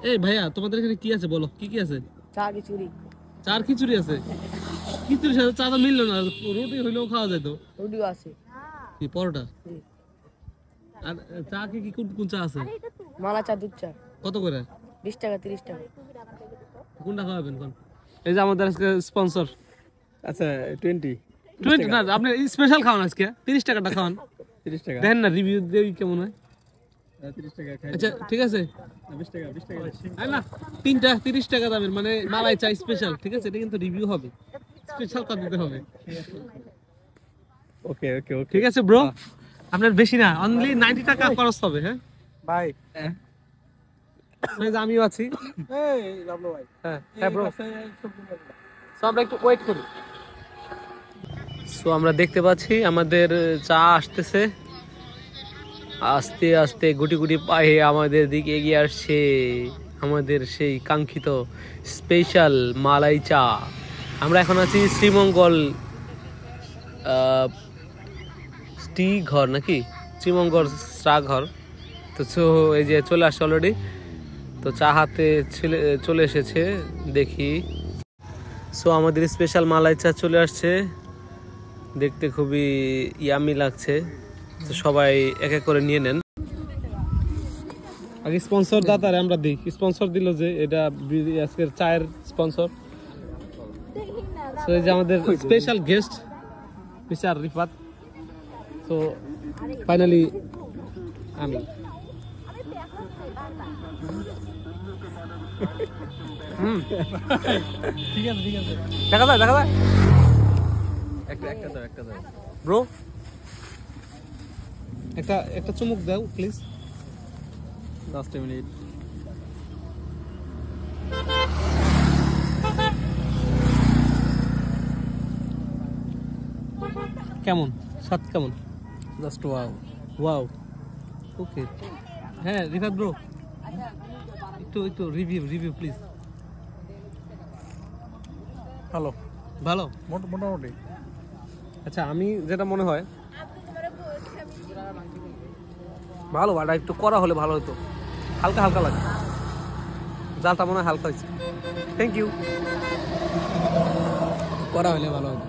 এই ভাইয়া তোমাদের এখানে কি আছে বলো, কি কি আছে? চা খিচুড়ি। চার খিচুড়ি আছে? খিচুড়ির সাথে চা তো মিললো না, রুটি হইলেও খাওয়া যেত। রুটিও আছে। কি পরোটা? আর চা কি কোন কোন চা আছে? মালা চা, দুধ চা। কত করে? 20 টাকা, 30 টাকা। কোনটা খাওয়াবেন কোন? এই যে আমাদের আজকে স্পন্সর। আচ্ছা 20 না আপনি স্পেশাল খাওয়ান আজকে, 30 টাকাটা খাওয়ান। 30 টাকা দেখেন না রিভিউ দেই কেমন হয়। 30 টাকা খাই। আচ্ছা ঠিক আছে 20 টাকা 20 টাকা না, তিনটা 30 টাকা দামের, মানে মালাই চা স্পেশাল, ঠিক আছে? এটা কিন্তু রিভিউ হবে, স্পেশাল টা দিতে হবে। ওকে ওকে ওকে ঠিক আছে ব্রো, আপনার বেশি না, অনলি 90 টাকা খরচ হবে। হ্যাঁ বাই। আমিও আছি। এই লাভলো ভাই। হ্যাঁ হ্যাঁ ব্রো, সো আমরা একটু ওয়েট করি। সো আমরা দেখতে পাচ্ছি আমাদের চা আসতেছে, আস্তে আস্তে গুটি গুটি পায়ে আমাদের দিকে এগিয়ে আসছে আমাদের সেই কাঙ্ক্ষিত স্পেশাল মালাই চা। আমরা এখন আছি শ্রীমঙ্গল টি ঘর নাকি শ্রীমঙ্গল চা ঘর। তো এই যে চলে আসছে অলরেডি, তো চা হাতে চলে এসেছে দেখি। সো আমাদের স্পেশাল মালাই চা চলে আসছে, দেখতে খুবই ইয়ামি লাগছে। তো সবাই এক এক করে নিয়ে নেন। আগে স্পন্সর দাতারে আমরা দিই, স্পন্সর দিল যে এটা আজকের চায়ের স্পন্সর। তো এই যে আমাদের স্পেশাল গেস্ট মিস্টার রিফাত। তো ফাইনালি আমি ঠিক আছে ঠিক আছে। দেখা যায় একটা দাও ব্রো, একটা চুমুক দাও প্লিজ। Last minute. কেমন স্বাদ, কেমন? Just wow. ওয়াও, ওকে। হ্যাঁ রিফাত ব্রো, একটু রিভিউ প্লিজ। হ্যালো, ভালো মোটামুটি। আচ্ছা আমি যেটা মনে হয় ভালো, আর একটু করা হলে ভালো হতো, হালকা হালকা লাগে, জালটা মনে হয় হালকা হয়েছে। Thank you. করা হলে ভালো হতো।